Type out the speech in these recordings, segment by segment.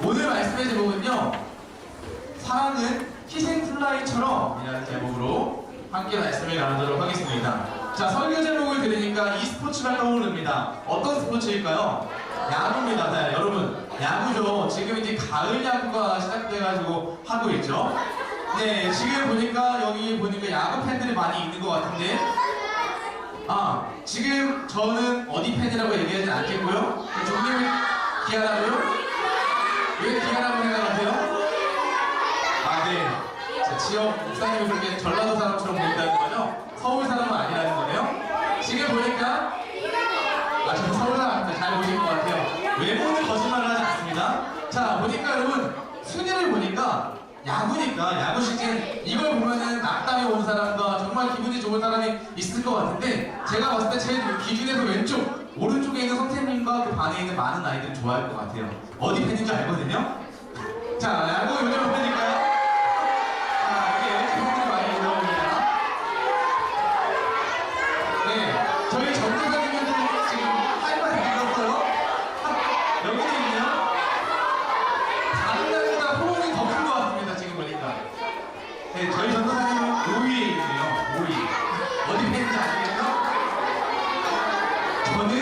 오늘 말씀의 제목은요, 사랑은 희생플라이처럼 이라는 제목으로 함께 말씀을 나누도록 하겠습니다. 자, 설교 제목을 들으니까 e스포츠가 떠오릅니다. 어떤 스포츠일까요? 야구입니다. 네, 여러분, 야구죠. 지금 이제 가을 야구가 시작돼가지고 하고 있죠. 네, 지금 보니까 여기 보니까 야구 팬들이 많이 있는 것 같은데, 지금 저는 어디 팬이라고 얘기하진 않겠고요. 종님을 기하라고요? 왜 기하라고 생각하세요? 네. 자, 지역 목사님이 그렇게 전라도 사람처럼 보인다는 거죠? 서울 사람은 아니라는 거네요? 지금 보니까, 저 서울 사람한테 잘 보신 것 같아요. 외모는 거짓말을 하지 않습니다. 자, 보니까 여러분, 순위를 보니까, 야구니까, 야구 시즌, 이걸 보면은 낙담에 온 사람과 정말 기분이 좋은 사람이 있을 것 같은데, 제가 봤을 때 제 기준에서 왼쪽, 오른쪽에 있는 선생님과 그 반에 있는 많은 아이들은 좋아할 것 같아요. 어디 팬인지 알거든요? 자, 야구 요즘 팬일까요? 이게 팬들이 많이 올라옵니다. 네, 저희 전도사님은 지금 할말 읽었어요? 여기도 있네요? 다른 날보다 호응이 더 큰 것 같습니다, 지금 보니까. 네, 저희 전도사님은 5위에 있네요. 5위. 어디 팬인지 아시겠죠? 저는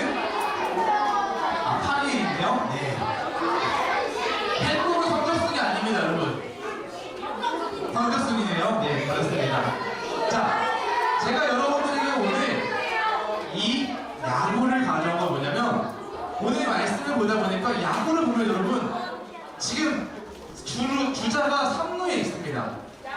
8위에 있네요. 네. 팬곡은 성적순이 아닙니다, 여러분. 성적순이네요. 네, 그렇습니다. 자, 제가 여러분들에게 오늘 이 야구를 가져온 건 뭐냐면, 오늘 말씀을 보다 보니까 야구를 보면 여러분, 지금 주자가 3루에 있습니다.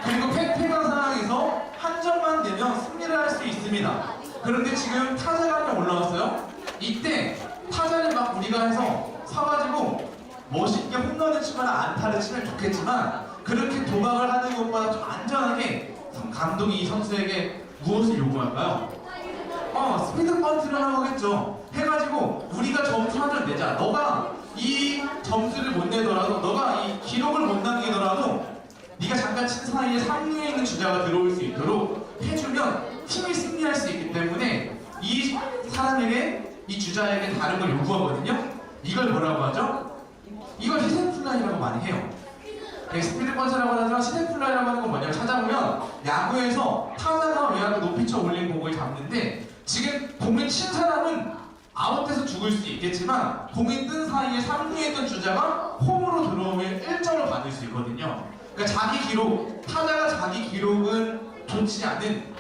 그리고 팽팽한 상황에서 한 점만 내면 승리를 할 수 있습니다. 그런데 지금 타자가 한 명 올라왔어요. 이때 타자를 막 우리가 해서 서가지고 멋있게 홈런을 치거나 안타를 치면 좋겠지만, 그렇게 도박을 하는 것보다 좀 안전하게 감독이 이 선수에게 무엇을 요구할까요? 스피드 번트를 하겠죠. 해가지고 우리가 점수 한 점 내자. 너가 이 점수를 못 내더라도, 너가 이 기록을 못 남기더라도 네가 잠깐 친 사이에 3루에 있는 주자가 들어올 수 있도록 해주면 팀이 승리할 수 있기 때문에 이 사람에게, 이 주자에게 다른 걸 요구하거든요. 이걸 뭐라고 하죠? 이걸 희생플라이라고 많이 해요. 스피드 번트라고 하지만 희생플라이라고 하는 건 뭐냐면, 찾아보면 야구에서 타자가 외야로 높이 쳐 올린 공을 잡는데, 지금 공을 친 사람은 아웃돼서 죽을 수 있겠지만 공이 뜬 사이에 3루에 있던 주자가 홈으로 들어오면 1점을 받을 수 있거든요. 그러니까 자기 기록, 타자가 자기 기록은 좋지 않은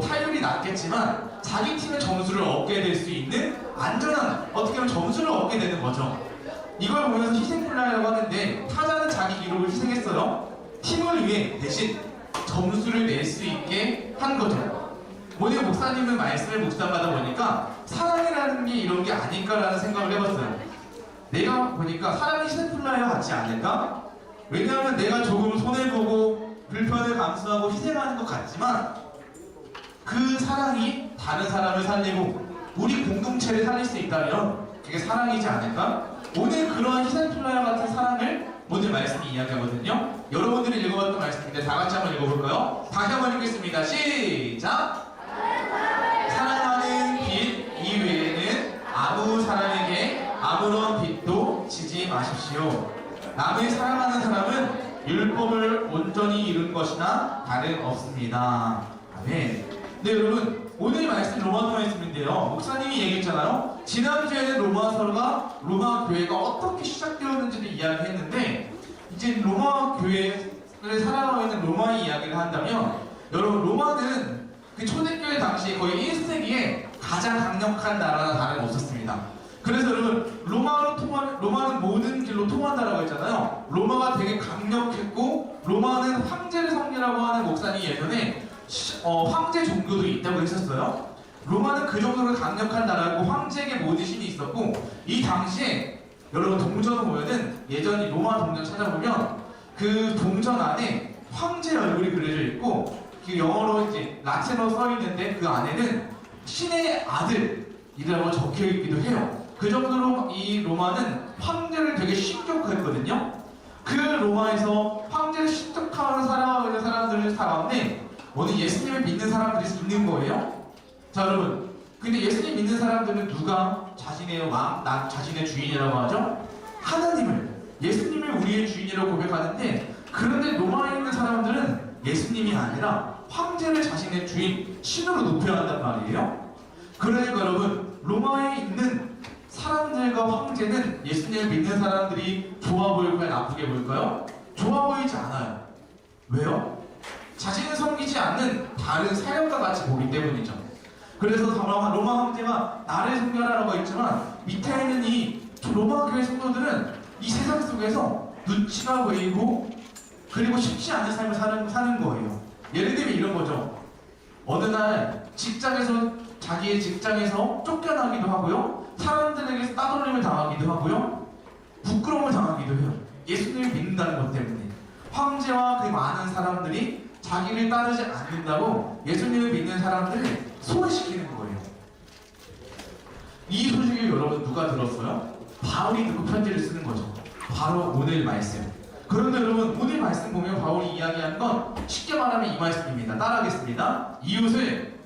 타율이 낮겠지만 자기 팀의 점수를 얻게 될 수 있는 안전한, 어떻게 보면 점수를 얻게 되는 거죠. 이걸 보면서 희생플라이라고 하는데, 타자는 자기 기록을 희생했어요. 팀을 위해 대신 점수를 낼 수 있게 한 거죠. 오늘 목사님은 말씀을 묵상하다 보니까 사랑이라는 게 이런 게 아닐까라는 생각을 해봤어요. 내가 보니까 사랑이 희생플라이와 같지 않을까? 왜냐하면 내가 조금 손해보고 불편을 감수하고 희생하는 것 같지만, 그 사랑이 다른 사람을 살리고 우리 공동체를 살릴 수 있다면 그게 사랑이지 않을까? 오늘 그러한 희생플라이와 같은 사랑을 오늘 말씀이 이야기하거든요. 여러분들이 읽어봤던 말씀인데 다 같이 한번 읽어볼까요? 다시 한번 읽겠습니다. 시작! 사랑하는 빛 이외에는 아무 사람에게 아무런 빛도 지지 마십시오. 남을 사랑하는 사람은 율법을 온전히 이룬 것이나 다름없습니다. 아멘. 네, 여러분, 오늘 말씀 로마서 말씀인데요, 목사님이 얘기했잖아요. 지난주에는 로마 교회가 어떻게 시작되었는지를 이야기했는데, 이제 로마 교회를 살아가고 있는 로마의 이야기를 한다면, 여러분, 로마는 그 초대교회 당시 거의 1세기에 가장 강력한 나라나 다름없었습니다. 그래서 여러분, 로마는 모든 길로 통한다라고 했잖아요. 로마가 되게 강력했고, 로마는 황제를 섬기라고 하는 목사님이 예전에 황제 종교도 있다고 했었어요. 로마는 그 정도로 강력한 나라고 황제에게 모든 신이 있었고, 이 당시에 여러분 동전을 보면은, 예전에 로마 동전 찾아보면 그 동전 안에 황제 얼굴이 그려져 있고, 그 영어로 이제 라틴어로 써 있는데 그 안에는 신의 아들이라고 적혀 있기도 해요. 그 정도로 이 로마는 황제를 되게 신격했거든요. 그 로마에서 황제를 신격하면서 살아가고 있는 사람들 가운데 오늘 예수님을 믿는 사람들이 있는 거예요. 자, 여러분, 근데 예수님 믿는 사람들은 누가 자신의 왕, 자신의 주인이라고 하죠? 하나님을, 예수님을 우리의 주인이라고 고백하는데, 그런데 로마에 있는 사람들은 예수님이 아니라 황제를 자신의 주인, 신으로 높여야 한단 말이에요. 그러니까 여러분, 로마에 있는 사람들과 황제는 예수님을 믿는 사람들이 좋아 보일까요? 나쁘게 보일까요? 좋아 보이지 않아요. 왜요? 자신을 섬기지 않는 다른 사역과 같이 보기 때문이죠. 그래서 로마 황제가 나를 섬겨라라고 했지만, 밑에 있는 이 로마 교회 성도들은 이 세상 속에서 눈치가 보이고 그리고 쉽지 않은 삶을 사는 거예요. 예를 들면 이런 거죠. 어느 날 자기의 직장에서 쫓겨나기도 하고요, 사람들에게 따돌림을 당하기도 하고요, 부끄러움을 당하기도 해요. 예수님을 믿는다는 것 때문에. 황제와 그 많은 사람들이 자기를 따르지 않는다고 예수님을 믿는 사람들을 소외시키는 거예요. 이 소식을 여러분 누가 들었어요? 바울이 듣고 편지를 쓰는 거죠. 바로 오늘 말씀. 그런데 여러분, 오늘 말씀 보면 바울이 이야기한 건 쉽게 말하면 이 말씀입니다. 따라하겠습니다. 이웃을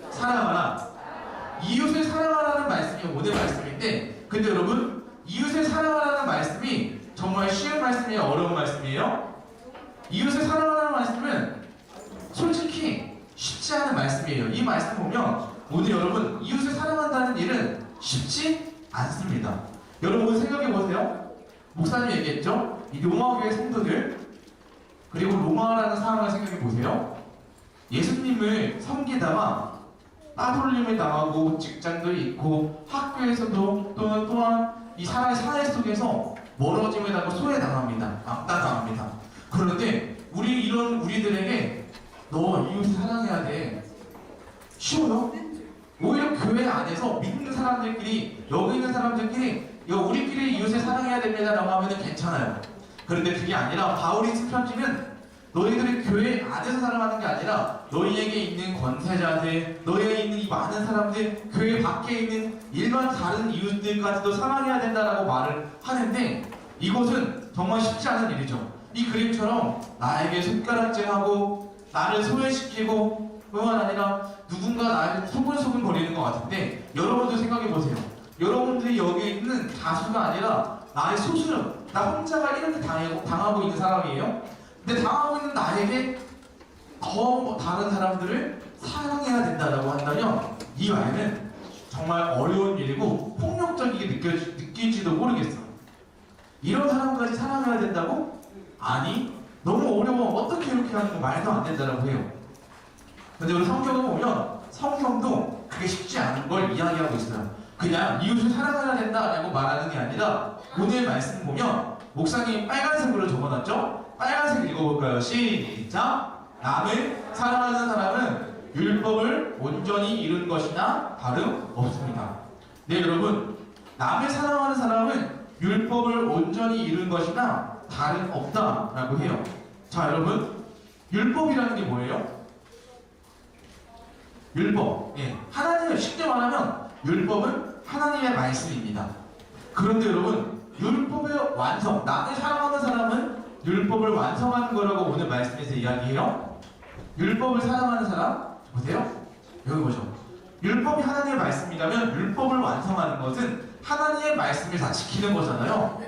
사랑하라. 이웃을 사랑하라는 말씀이 오늘 말씀인데, 근데 여러분, 이웃을 사랑하라는 말씀이 정말 쉬운 말씀이에요? 어려운 말씀이에요? 이웃을 사랑하라는 말씀은 솔직히 쉽지 않은 말씀이에요. 이 말씀 보면 오늘 여러분, 이웃을 사랑한다는 일은 쉽지 않습니다. 여러분 생각해 보세요. 목사님 얘기했죠? 이 로마교회 성도들, 그리고 로마라는 상황을 생각해 보세요. 예수님을 섬기다가 따돌림을 당하고 직장도 있고 학교에서도 또한 이 사회 속에서 멀어짐을 당하고 소외당합니다. 압박당합니다. 그런데 우리들에게 너 이웃을 사랑해야 돼. 쉬워요? 오히려 교회 안에서 믿는 사람들끼리, 여기 있는 사람들끼리 우리끼리 이웃을 사랑해야 됩니다라고 하면 괜찮아요. 그런데 그게 아니라 바울이 쓴 편지는 너희들이 교회 안에서 사랑하는 게 아니라 너희에게 있는 권세자들, 너희에게 있는 이 많은 사람들, 교회 밖에 있는 일반 다른 이웃들까지도 사랑해야 된다라고 말을 하는데, 이것은 정말 쉽지 않은 일이죠. 이 그림처럼 나에게 손가락질하고 나를 소외시키고 뿐만 아니라 누군가 나를 소근소근 거리는 것 같은데, 여러분도 생각해 보세요. 여러분들이 여기에 있는 다수가 아니라 나의 소수는, 나 혼자가 이렇게 당하고 있는 사람이에요. 근데 당하고 있는 나에게 더 다른 사람들을 사랑해야 된다라고 한다면 이 말은 정말 어려운 일이고 폭력적이게 느낄지도 모르겠어요. 이런 사람까지 사랑해야 된다고? 아니, 너무 어려워. 어떻게 이렇게 하는 거 말도 안 된다라고 해요. 근데 우리 성경을 보면 성경도 그게 쉽지 않은 걸 이야기하고 있어요. 그냥 이웃을 사랑해야 된다라고 말하는 게 아니라, 오늘 말씀 보면 목사님이 빨간색으로 적어놨죠? 빨간색 읽어볼까요? 시작! 남을 사랑하는 사람은 율법을 온전히 이룬 것이나 다름없습니다. 네, 여러분, 남을 사랑하는 사람은 율법을 온전히 이룬 것이나 다름없다라고 해요. 자, 여러분, 율법이라는 게 뭐예요? 율법. 하나님을 쉽게 말하면 율법은 하나님의 말씀입니다. 그런데 여러분, 율법의 완성, 남을 사랑하는 사람은 율법을 완성하는 거라고 오늘 말씀에서 이야기해요. 율법을 사랑하는 사람, 보세요. 여기 보죠. 율법이 하나님의 말씀이라면 율법을 완성하는 것은 하나님의 말씀을 다 지키는 거잖아요.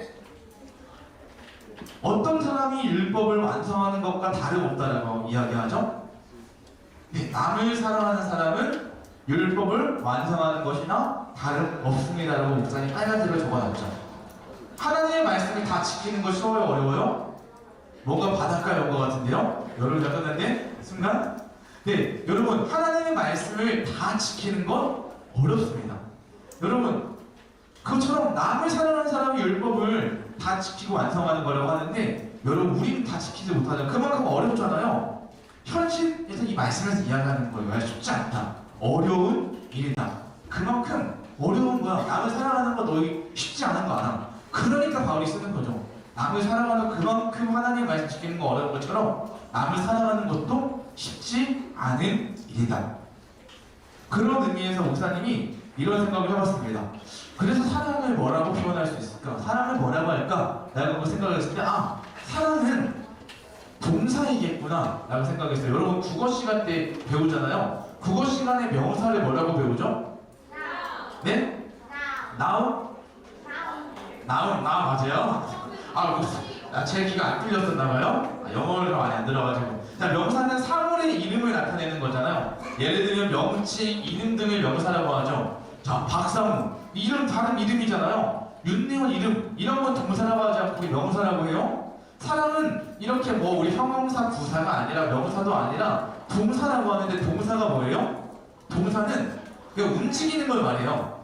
어떤 사람이 율법을 완성하는 것과 다름없다라고 이야기하죠? 남을 사랑하는 사람은 율법을 완성하는 것이나 다름없습니다라고 목사님 빨간색으로 적어놨죠. 하나님의 말씀을 다 지키는 거 쉬워요? 어려워요? 뭔가 바닷가에 온 것 같은데요? 여러분 잠깐만요. 순간? 네, 여러분, 하나님의 말씀을 다 지키는 건 어렵습니다. 여러분, 그것처럼 남을 사랑하는 사람이 율법을 다 지키고 완성하는 거라고 하는데, 여러분, 우리는 다 지키지 못하잖아요. 그만큼 어렵잖아요. 현실에서 이 말씀에서 이야기하는 거예요. 쉽지 않다. 어려운 일이다. 그만큼 어려운 거야. 남을 사랑하는 거 너희 쉽지 않은 거 알아. 그러니까 바울이 쓰는 거죠. 남을 사랑하는 그만큼 하나님의 말씀 지키는 거 어려운 것처럼 남을 사랑하는 것도 쉽지 않은 일이다. 그런 의미에서 목사님이 이런 생각을 해봤습니다. 그래서 사랑을 뭐라고 표현할 수 있을까? 사랑을 뭐라고 할까? 라고 그 생각을 했을 때, 사랑은 동사이겠구나 라고 생각했어요. 여러분 국어 시간 때 배우잖아요. 국어 시간에 명사를 뭐라고 배우죠? 네? 나우? 나우 맞아요? 제 귀가 안 뚫렸었나봐요. 영어를 많이 안 들어가지고. 자, 명사는 사물의 이름을 나타내는 거잖아요. 예를 들면 명칭, 이름 등을 명사라고 하죠. 자, 박상우. 이름 다른 이름이잖아요. 윤내원 이름. 이런 건 동사라고 하지 않고 명사라고 해요. 사람은 이렇게 뭐 우리 형용사, 부사가 아니라 명사도 아니라 동사라고 하는데 동사가 뭐예요? 동사는 그냥 움직이는 걸 말해요.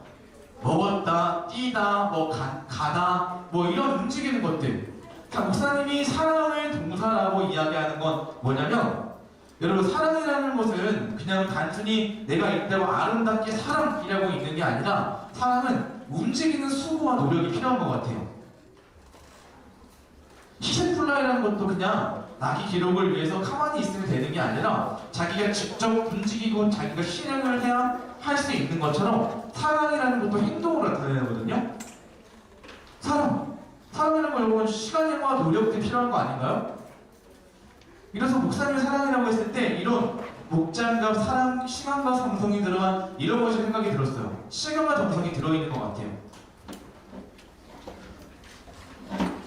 먹었다, 뛰다, 뭐 가다, 뭐 이런 움직이는 것들. 자, 목사님이 사랑을 동사라고 이야기하는 건 뭐냐면, 여러분, 사랑이라는 것은 그냥 단순히 내가 있다고 아름답게 사랑이라고 있는 게 아니라 사랑은 움직이는 수고와 노력이 필요한 것 같아요. 희생플라이라는 것도 그냥 나기 기록을 위해서 가만히 있으면 되는 게 아니라 자기가 직접 움직이고 자기가 실행을 해야 할 수 있는 것처럼 사랑이라는 것도 행동으로 나타내거든요. 사랑이라는 거 여러분 시간과 노력도 필요한 거 아닌가요? 그래서 목사님의 사랑이라고 했을 때 이런 목장과 사랑, 시간과 정성이 들어간 이런 것이 생각이 들었어요. 시간과 정성이 들어있는 것 같아요.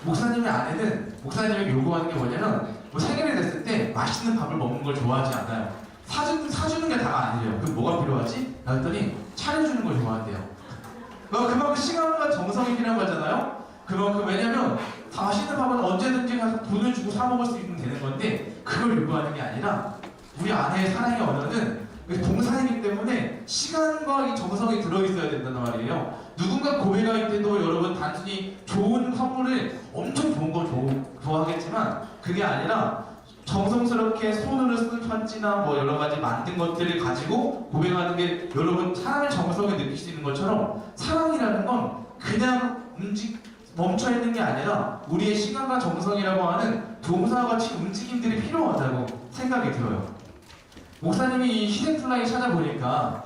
목사님의 아내는 목사님에게 요구하는 게 뭐냐면 뭐 생일이 됐을 때 맛있는 밥을 먹는 걸 좋아하지 않아요. 사주는 게 다가 아니래요. 그럼 뭐가 필요하지? 그랬더니 차려주는 걸 좋아한대요. 그만큼 시간과 정성이 필요한 거잖아요. 그만큼 왜냐면 맛있는 밥은 언제든지 가서 돈을 주고 사 먹을 수 있으면 되는 건데 그걸 요구하는 게 아니라 우리 아내의 사랑의 언어는 동사이기 때문에 시간과 이 정성이 들어있어야 된다는 말이에요. 누군가 고백할 때도 여러분 단순히 좋은 선물을 엄청 좋은 거 좋아하겠지만 그게 아니라 정성스럽게 손으로 쓴 편지나 뭐 여러 가지 만든 것들을 가지고 고백하는 게 여러분 사랑의 정성을 느낄 수 있는 것처럼 사랑이라는 건 그냥 멈춰있는 게 아니라 우리의 시간과 정성이라고 하는 동사와 같이 움직임들이 필요하다고 생각이 들어요. 목사님이 이 희생플라이 찾아보니까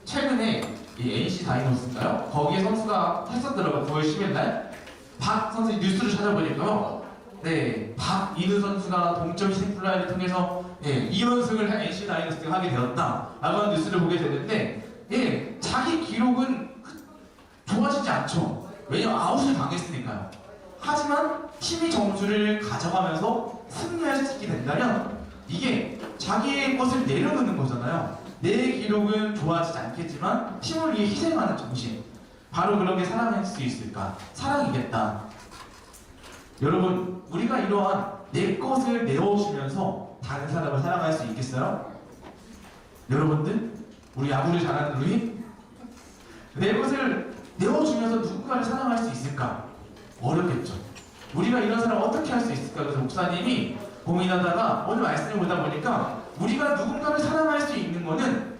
최근에 이 NC 다이노스인가요? 거기에 선수가 했었더라고요. 9월 10일날 박 선수 뉴스를 찾아보니까요. 네, 박인우 선수가 동점 희생플라이를 통해서 2연승을 NC 다이노스가 하게 되었다 라고 하는 뉴스를 보게 됐는데 자기 기록은 좋아지지 않죠. 왜냐면 아웃을 당했으니까요. 하지만 팀이 점수를 가져가면서 승리할 수 있게 된다면 이게 자기의 것을 내려놓는 거잖아요. 내 기록은 좋아지지 않겠지만 팀을 위해 희생하는 정신. 바로 그런 게 사랑일 수 있을까? 사랑이겠다. 여러분, 우리가 이러한 내 것을 내어주면서 다른 사람을 사랑할 수 있겠어요? 여러분들? 우리 야구를 잘하는 우리? 내 것을 내어주면서 누군가를 사랑할 수 있을까? 어렵겠죠. 우리가 이런 사람 어떻게 할 수 있을까? 그래서 목사님이 고민하다가 오늘 말씀을 보다 보니까 우리가 누군가를 사랑할 수 있는 거는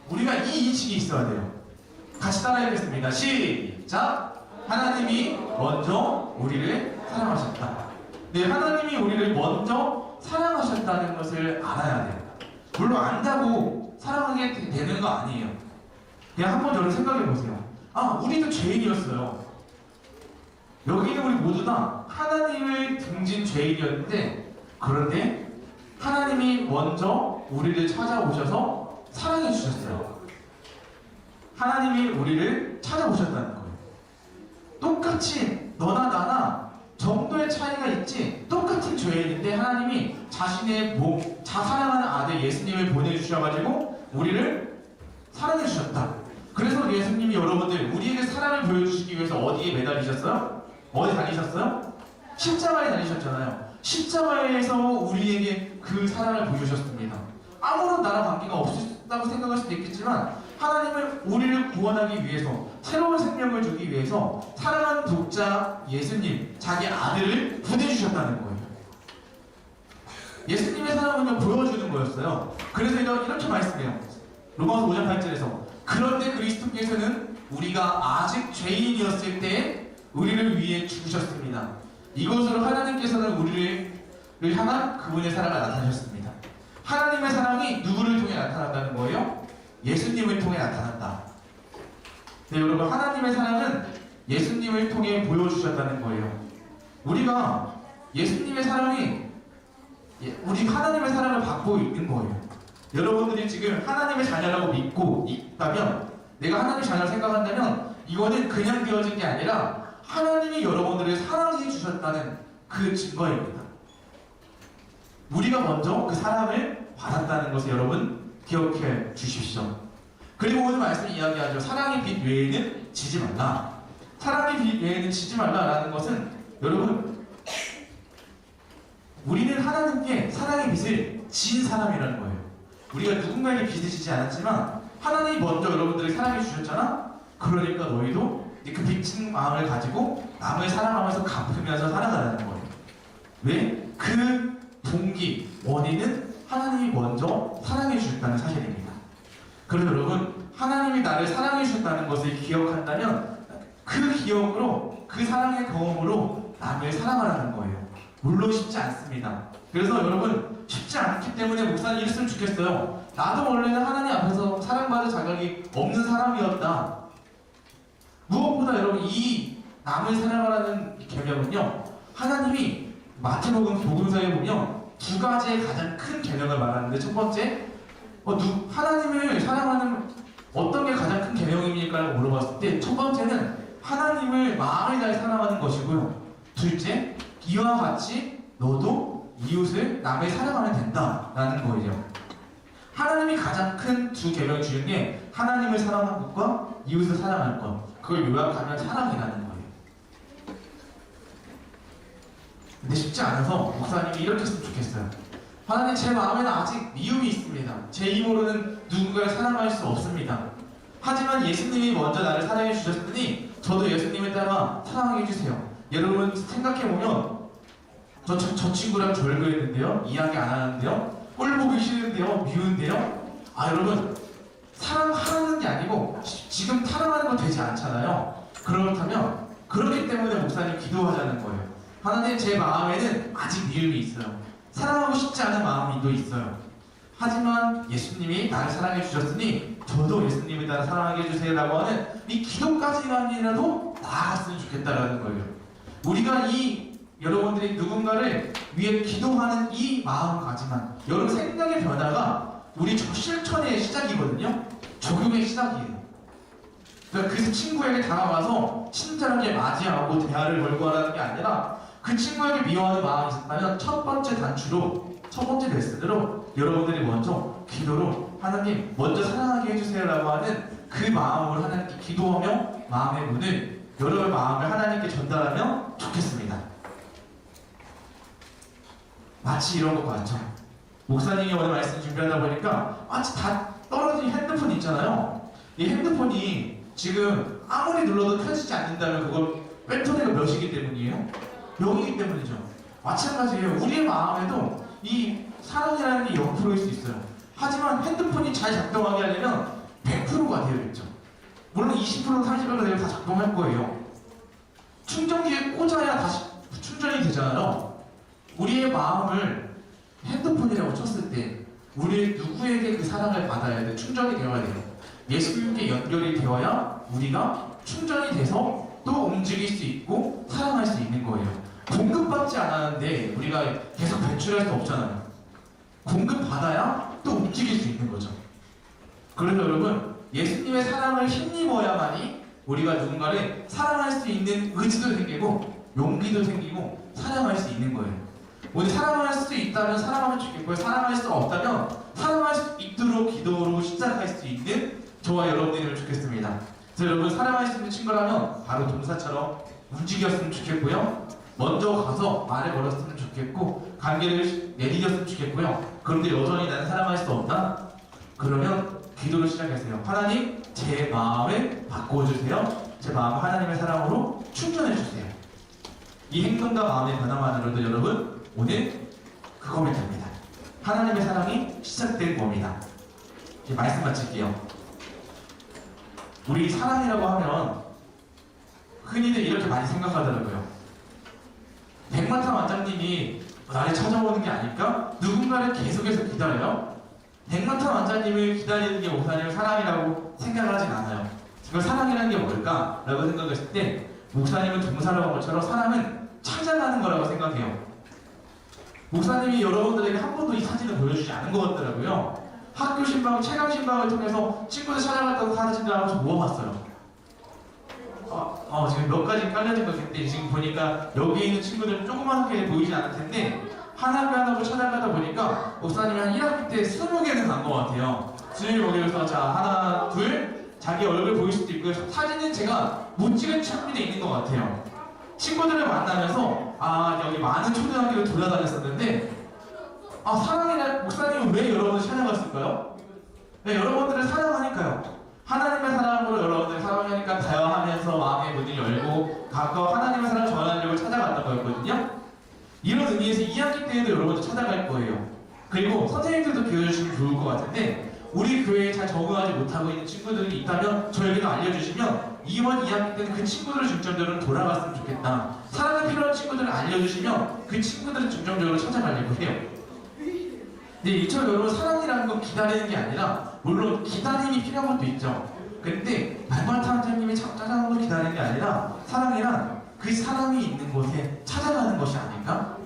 우리가 이 인식이 있어야 돼요. 같이 따라해보겠습니다. 시작! 하나님이 먼저 우리를 사랑하셨다. 네, 하나님이 우리를 먼저 사랑하셨다는 것을 알아야 돼요. 물론 안다고 사랑하게 되는 거 아니에요. 그냥 한번 저를 생각해보세요. 우리도 죄인이었어요. 여기는 우리 모두 다 하나님을 등진 죄인이었는데 그런데 하나님이 먼저 우리를 찾아오셔서 사랑해 주셨어요. 하나님이 우리를 찾아오셨다는 거예요. 똑같이 너나 나나 정도의 차이가 있지 똑같은 죄인인데 하나님이 자신의 사랑하는 아들 예수님을 보내주셔가지고 우리를 사랑해 주셨다. 그래서 예수님이 여러분들 우리에게 사랑을 보여주시기 위해서 어디에 매달리셨어요? 어디 다니셨어요? 십자가에 다니셨잖아요. 십자가에서 우리에게 그 사랑을 보여주셨습니다. 아무런 나랑 관계가 없었다고 생각할 수도 있겠지만 하나님은 우리를 구원하기 위해서 새로운 생명을 주기 위해서 사랑하는 독자 예수님, 자기 아들을 보내주셨다는 거예요. 예수님의 사랑은요 보여주는 거였어요. 그래서 이렇게 말씀해요. 로마서 5장 8절에서 그런데 그리스도께서는 우리가 아직 죄인이었을 때 우리를 위해 죽으셨습니다. 이것으로 하나님께서는 우리를 향한 그분의 사랑을 나타내셨습니다. 하나님의 사랑이 누구를 통해 나타난다는 거예요? 예수님을 통해 나타난다. 네, 여러분, 하나님의 사랑은 예수님을 통해 보여주셨다는 거예요. 우리가 예수님의 사랑이 우리 하나님의 사랑을 받고 있는 거예요. 여러분들이 지금 하나님의 자녀라고 믿고 있다면, 내가 하나님의 자녀를 생각한다면 이거는 그냥 되어진 게 아니라 하나님이 여러분들을 사랑해 주셨다는 그 증거입니다. 우리가 먼저 그 사랑을 받았다는 것을 여러분 기억해 주십시오. 그리고 오늘 말씀 이야기하죠. 사랑의 빛 외에는 지지 말라. 사랑의 빛 외에는 지지 말라라는 것은 여러분 우리는 하나님께 사랑의 빛을 지은 사람이라는 거예요. 우리가 누군가에게 빚을 지지 않았지만 하나님이 먼저 여러분들을 사랑해 주셨잖아. 그러니까 너희도 그 빚진 마음을 가지고 남을 사랑하면서 갚으면서 살아가라는 거예요. 왜? 그 동기, 원인은 하나님이 먼저 사랑해 주셨다는 사실입니다. 그래서 여러분 하나님이 나를 사랑해 주셨다는 것을 기억한다면 그 기억으로 그 사랑의 경험으로 남을 사랑하라는 거예요. 물론 쉽지 않습니다. 그래서 여러분 쉽지 않기 때문에 목사님 이랬으면 좋겠어요. 나도 원래는 하나님 앞에서 사랑받을 자격이 없는 사람이었다. 무엇보다 여러분 이 남을 사랑하라는 계명은요, 하나님이 마태복음 복음서에 보면 두 가지의 가장 큰 계명을 말하는데, 첫 번째 하나님을 사랑하는 어떤 게 가장 큰 계명입니까? 라고 물어봤을 때 첫 번째는 하나님을 마음을 다해 사랑하는 것이고요, 둘째 이와 같이 너도 이웃을 남을 사랑하면 된다라는 거예요. 하나님이 가장 큰 두 계명 중에 게 하나님을 사랑하는 것과 이웃을 사랑하는 것, 그걸 요약하면 사랑이라는 거예요. 근데 쉽지 않아서 목사님이 이렇게 했으면 좋겠어요. 하나님, 제 마음에는 아직 미움이 있습니다. 제 힘으로는 누군가를 사랑할 수 없습니다. 하지만 예수님이 먼저 나를 사랑해 주셨으니 저도 예수님을 따라 사랑해 주세요. 여러분 생각해보면 저 친구랑 절교했는데요, 이야기 안 하는데요, 꼴 보기 싫은데요, 미운데요. 여러분 사랑하는 게 아니고 지금 사랑하는 거 되지 않잖아요. 그렇다면 그렇기 때문에 목사님 기도하자는 거예요. 하나님, 제 마음에는 아직 미움이 있어요. 사랑하고 싶지 않은 마음이 또 있어요. 하지만 예수님이 나를 사랑해 주셨으니 저도 예수님을 따라 사랑하게 해주세요 라고 하는 이 기도까지만이라도 나아갔으면 좋겠다라는 거예요. 우리가 여러분들이 누군가를 위해 기도하는 이 마음가짐만, 여러분 생각의 변화가 우리 실천의 시작이거든요. 적용의 시작이에요. 그러니까 그 친구에게 다가가서 친절하게 맞이하고 대화를 걸고 하라는 게 아니라, 그 친구에게 미워하는 마음이 있었다면 첫 번째 단추로, 첫 번째 레슨으로 여러분들이 먼저 기도로 하나님 먼저 사랑하게 해주세요 라고 하는 그 마음으로 하나님께 기도하며 마음의 문을, 여러분의 마음을 하나님께 전달하면 좋겠습니다. 마치 이런 것 같죠. 목사님이 오늘 말씀 준비하다 보니까 마치 다 떨어진 핸드폰 있잖아요. 이 핸드폰이 지금 아무리 눌러도 켜지지 않는다면 그걸 배터리가 몇이기 때문이에요? 0이기 때문이죠. 마찬가지예요. 우리의 마음에도 이 사랑이라는 게 0%일 수 있어요. 하지만 핸드폰이 잘 작동하게 하려면 100%가 되어야겠죠. 물론 20% 30%가 되면 다 작동할 거예요. 충전기에 꽂아야 다시 충전이 되잖아요. 우리의 마음을 핸드폰이라고 쳤을 때 우리 누구에게 그 사랑을 받아야 돼? 충전이 되어야 돼요. 예수님께 연결이 되어야 우리가 충전이 돼서 또 움직일 수 있고 사랑할 수 있는 거예요. 공급받지 않았는데 우리가 계속 배출할 수 없잖아요. 공급받아야 또 움직일 수 있는 거죠. 그래서 여러분, 예수님의 사랑을 힘입어야만이 우리가 누군가를 사랑할 수 있는 의지도 생기고 용기도 생기고 사랑할 수 있는 거예요. 오늘 사랑할 수 있다면 사랑하면 좋겠고요, 사랑할 수 없다면 사랑할 수 있도록 기도로 시작할 수 있는 저와 여러분들이면 좋겠습니다. 그래서 여러분, 사랑할 수 있는 친구라면 바로 동사처럼 움직였으면 좋겠고요, 먼저 가서 말을 걸었으면 좋겠고 관계를 내리셨으면 좋겠고요. 그런데 여전히 나는 사랑할 수 없다? 그러면 기도를 시작하세요. 하나님, 제 마음을 바꿔주세요. 제 마음을 하나님의 사랑으로 충전해주세요. 이 행동과 마음의 변화만으로도 여러분 오늘 그거면 됩니다. 하나님의 사랑이 시작된 겁니다. 이제 말씀 마칠게요. 우리 사랑이라고 하면 흔히들 이렇게 많이 생각하더라고요. 백만탄 원장님이 나를 찾아오는 게 아닐까? 누군가를 계속해서 기다려요? 백만탄 원장님을 기다리는 게 목사님의 사랑이라고 생각을 하진 않아요. 그 사랑이라는 게 뭘까? 라고 생각했을 때 목사님은 동사로 한 것처럼 사랑은 찾아가는 거라고 생각해요. 목사님이 여러분들에게 한 번도 이 사진을 보여주지 않은 것 같더라고요. 학교 신방, 체감 신방을 통해서 친구들 찾아갔다고 사진을 하면서 모아봤어요. 지금 몇 가지 깔려진 것 같은데 지금 보니까 여기 있는 친구들은 조그맣게 보이지 않을 텐데 하나하나 찾아가다 보니까 목사님이 한 1학기 때 20개는 간 것 같아요. 20개에서 자 하나 둘 자기 얼굴 보일 수도 있고요. 사진은 제가 못 찍은 창문에 있는 것 같아요. 친구들을 만나면서 여기 많은 초등학교를 돌아다녔었는데 사랑의 날 목사님은 왜 여러분을 찾아갔을까요? 네, 여러분들을 사랑하니까요. 하나님의 사랑으로 여러분들 사랑하니까 대화하면서 마음의 문을 열고 가까워 하나님의 사랑을 전하려고 찾아갔던 거였거든요. 이런 의미에서 2학기 때에도 여러분들 찾아갈 거예요. 그리고 선생님들도 교육해주시면 좋을 것 같은데 우리 교회에 잘 적응하지 못하고 있는 친구들이 있다면 저에게도 알려주시면 이번 2학기 때는 그 친구들을 중점적으로 돌아갔으면 좋겠다. 사랑이 필요한 친구들을 알려주시면 그 친구들을 중점적으로 찾아가려고 해요. 근데 이처럼 여러분 사랑이라는 건 기다리는 게 아니라 물론 기다림이 필요한 것도 있죠. 근데 말마타 원장님이 찾아가는 걸 기다리는 게 아니라 사랑이란 그 사람이 있는 곳에 찾아가는 것이 아닐까?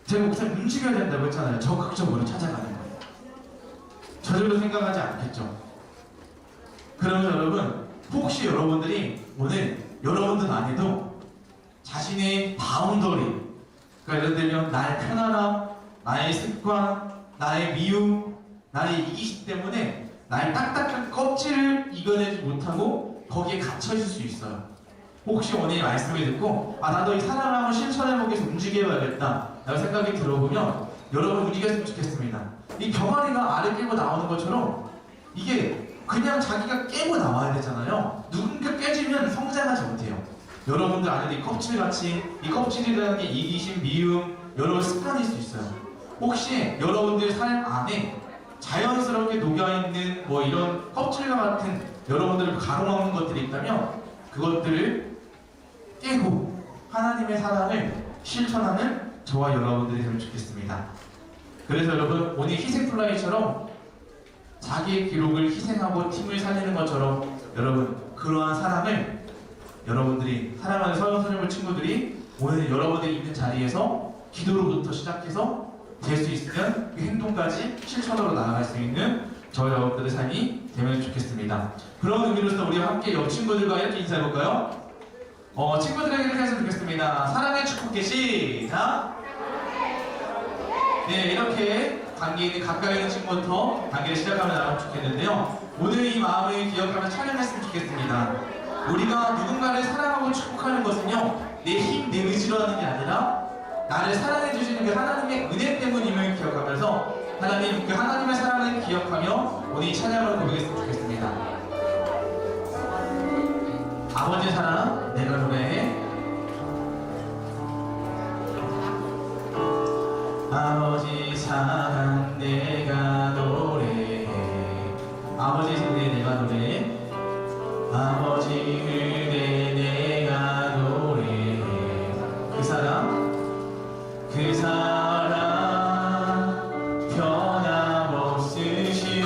제가 목사님 움직여야 된다고 했잖아요. 적극적으로 찾아가는 거예요. 저절로 생각하지 않겠죠. 그러면 여러분 혹시 여러분들이 오늘 여러분들 안에도 자신의 바운더리 그러니까 예를 들면 나의 편안함, 나의 습관, 나의 미움, 나의 이기심 때문에 나의 딱딱한 껍질을 이겨내지 못하고 거기에 갇혀있을 수 있어요. 혹시 오늘 말씀을 듣고 나도 이 사랑을 한번 실천해보기 위해서 움직여야겠다 라고 생각이 들어보면 여러분 움직였으면 좋겠습니다. 이 병아리가 알을 깨고 나오는 것처럼 이게 그냥 자기가 깨고 나와야 되잖아요. 누군가 깨지면 성장하지 못해요. 여러분들 안에도 이 껍질같이 이 껍질이라는 게 이기심, 미움, 여러 습관일 수 있어요. 혹시 여러분들 삶 안에 자연스럽게 녹여있는 뭐 이런 껍질과 같은 여러분들을 가로막는 것들이 있다면 그것들을 깨고 하나님의 사랑을 실천하는 저와 여러분들이 되면 좋겠습니다. 그래서 여러분 오늘 희생플라이처럼 자기의 기록을 희생하고 팀을 살리는 것처럼 여러분 그러한 사랑을 여러분들이 사랑하는 서영선생님 친구들이 오늘 여러분들이 있는 자리에서 기도로부터 시작해서 될 수 있으면 그 행동까지 실천으로 나아갈 수 있는 저희 여러분들의 삶이 되면 좋겠습니다. 그런 의미로서 우리 함께 옆 친구들과 이렇게 인사해볼까요? 친구들에게 이렇게 했으면 좋겠습니다. 사랑의 축복해 시작! 네, 이렇게 관계 있는 가까이 있는 친구부터 관계를 시작하면 나가면 좋겠는데요. 오늘 이 마음을 기억하며 촬영했으면 좋겠습니다. 우리가 누군가를 사랑하고 축복하는 것은요, 내 힘, 내 의지로 하는 게 아니라 나를 사랑해주시는 그 하나님의 은혜 때문임을 기억하면서 하나님, 그 하나님의 사랑을 기억하며 오늘 이 찬양을 고백했으면 좋겠습니다. 아버지 사랑, 내가 노래해. 아버지 사랑, 내가 노래해. 아버지 은혜, 내가 노래해. 아버지 은혜, 내가 노래해. 그 사랑, 그 사랑 변함없으신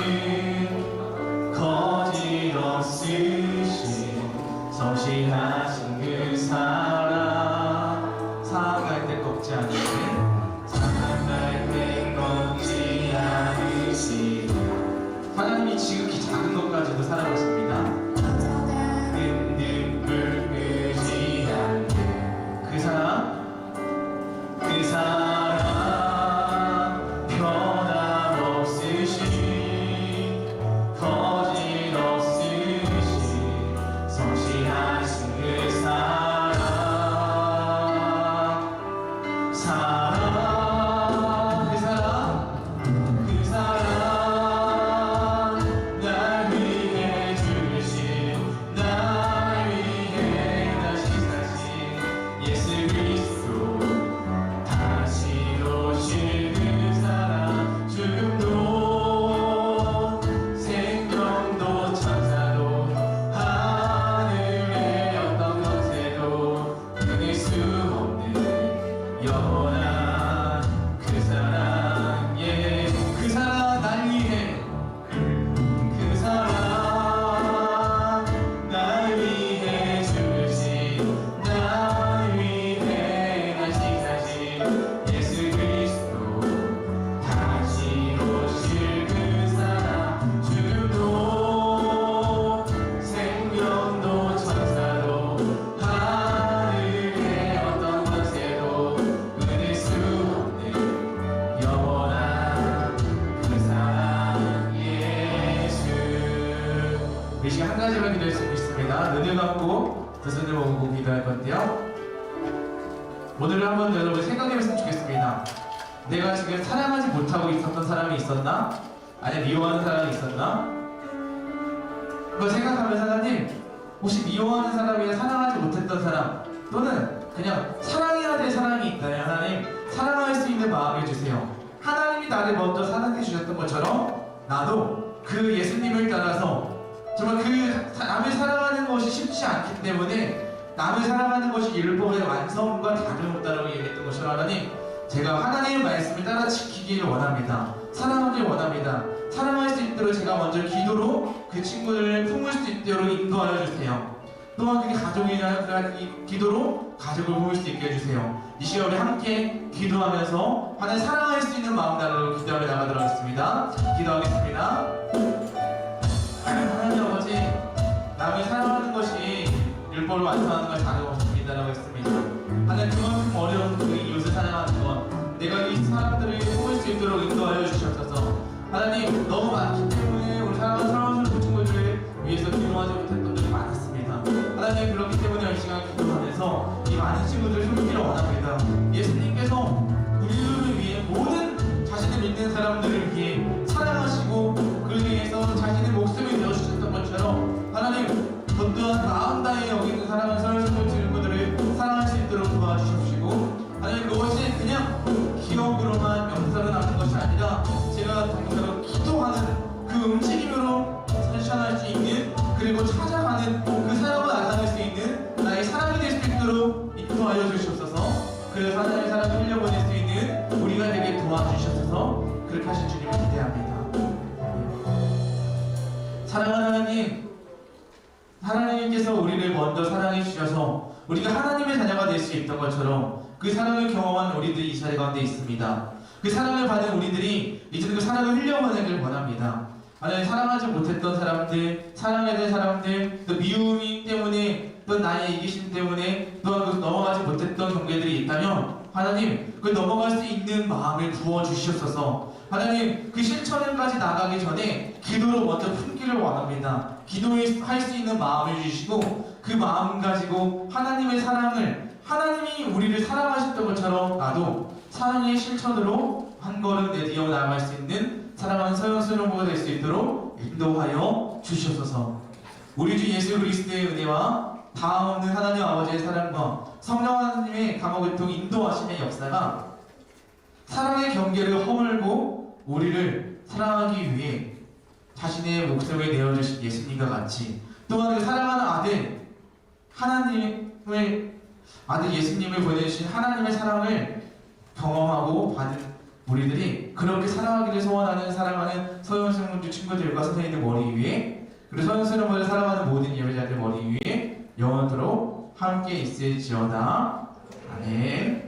거짓없으신 성실하신 그 사랑 사랑할 때 꺾지 않으신 사랑할 때 꺾지 않으신 하나님이 지극히 작은 것까지도 사랑하십니다. 눈물 끄지 않는 그 사랑 그 사랑 변함없으신 거짓없으신 성실하신 그 사랑 그 사랑 날 위해 주신 날 위해 다시 사신 예수 그리스도 다시 오실 그 사랑 죽음도 생명도 천사도 하늘의 어떤 것에도 끊을 수 없는 영원한 그 사랑 그 사랑 날 위해 그 사랑 날 위해 주신 날 위해 다시 사신 예수 그리스도 다시 오실 그 사랑 죽음도 생명도 천사도 하겠습니다. 눈을 감고 두 손을 모으고 기도할 건데요. 오늘은 한번 여러분 생각해봤으면 좋겠습니다. 내가 지금 사랑하지 못하고 있었던 사람이 있었나? 아니면 미워하는 사람이 있었나? 그걸 생각하면서 하나님, 혹시 미워하는 사람이나 사랑하지 못했던 사람, 또는 그냥 사랑해야 될 사랑이 있다면 하나님, 사랑할 수 있는 마음을 주세요. 하나님이 나를 먼저 사랑해 주셨던 것처럼 나도 그 예수님을 따라서 정말 그 남을 사랑하는 것이 쉽지 않기 때문에 남을 사랑하는 것이 율법의 완성과 다름없다라고 얘기했던 것처럼 하나님, 제가 하나님의 말씀을 따라 지키기를 원합니다. 사랑하길 원합니다. 사랑할 수 있도록 제가 먼저 기도로 그 친구를 품을 수 있도록 인도하여 주세요. 또한 그게 가족이나 기도로 가족을 품을 수 있게 해주세요. 이 시간 우리 함께 기도하면서 하나님 사랑할 수 있는 마음 나라로 기도하며 나가도록 하겠습니다. 기도하겠습니다. 하나님 아버지, 남을 사랑하는 것이 율법을 완성하는 것이 다름없습니다라고 했습니다. 하나님, 그만큼 어려운 그 이웃을 사랑하는 것, 내가 이 사람들을 품을 수 있도록 인도하여 주시옵소서. 하나님, 너무 많기 때문에 우리 사랑하는 친구들을 위해서 기도하지 못했던 분들이 많았습니다. 하나님, 그렇기 때문에 이 시간 기도하면서 이 많은 친구들을 숨기를 원합니다. 예수님께서 우리를 위해 모든 자신을 믿는 사람들을 위해 사랑하시고 그를 위해서 자신의 목숨을 내어주셨던 것처럼 하나님, 또한 마음 다해 여기는 사랑하는 서울스쿨 친구들을 사랑할 수 있도록 도와주십시고, 하나님, 그것이 그냥 기억으로만 명사로 남는 것이 아니라 제가 동사로 기도하는 그 움직임으로 실천할 수 있는, 그리고 찾아가는 그 사랑을 나타낼 수 있는 나의 사랑이 될 수 있도록 인도하여 주시옵소서. 그래서 하나님의 사랑을 흘려보낼 수 있는 우리가 되게 도와주셔서 그렇게 하신 주님을 기대합니다. 사랑하는 하나님, 하나님께서 우리를 먼저 사랑해 주셔서 우리가 하나님의 자녀가 될 수 있던 것처럼 그 사랑을 경험한 우리들이 이 자리 가운데 있습니다. 그 사랑을 받은 우리들이 이제는 그 사랑을 흘려보내길 원합니다. 하나님, 사랑하지 못했던 사람들, 사랑해야 될 사람들, 또 미움이 때문에, 또 나의 이기심 때문에 또한 그 넘어가지 못했던 관계들이 있다면 하나님, 그 넘어갈 수 있는 마음을 부어주시옵소서. 하나님, 그 실천까지 나가기 전에 기도로 먼저 품기를 원합니다. 기도할 수 있는 마음을 주시고 그 마음 가지고 하나님의 사랑을, 하나님이 우리를 사랑하셨던 것처럼 나도 사랑의 실천으로 한 걸음 내디어 나아갈 수 있는 사랑하는 서영수령부가 될 수 있도록 인도하여 주시옵소서. 우리 주 예수 그리스도의 은혜와 다음없는 하나님 아버지의 사랑과 성령 하나님의 감화교통 인도하심의 역사가 사랑의 경계를 허물고 우리를 사랑하기 위해 자신의 목숨을 내어주신 예수님과 같이, 또한 그 사랑하는 아들, 하나님의 아들 예수님을 보내주신 하나님의 사랑을 경험하고 받은 우리들이 그렇게 사랑하기를 소원하는 사랑하는 서영승문주 친구들과 선생님들 머리 위에, 그리고 서영승문을 사랑하는 모든 예배자들 머리 위에 영원토록 함께 있을지어다. 아멘.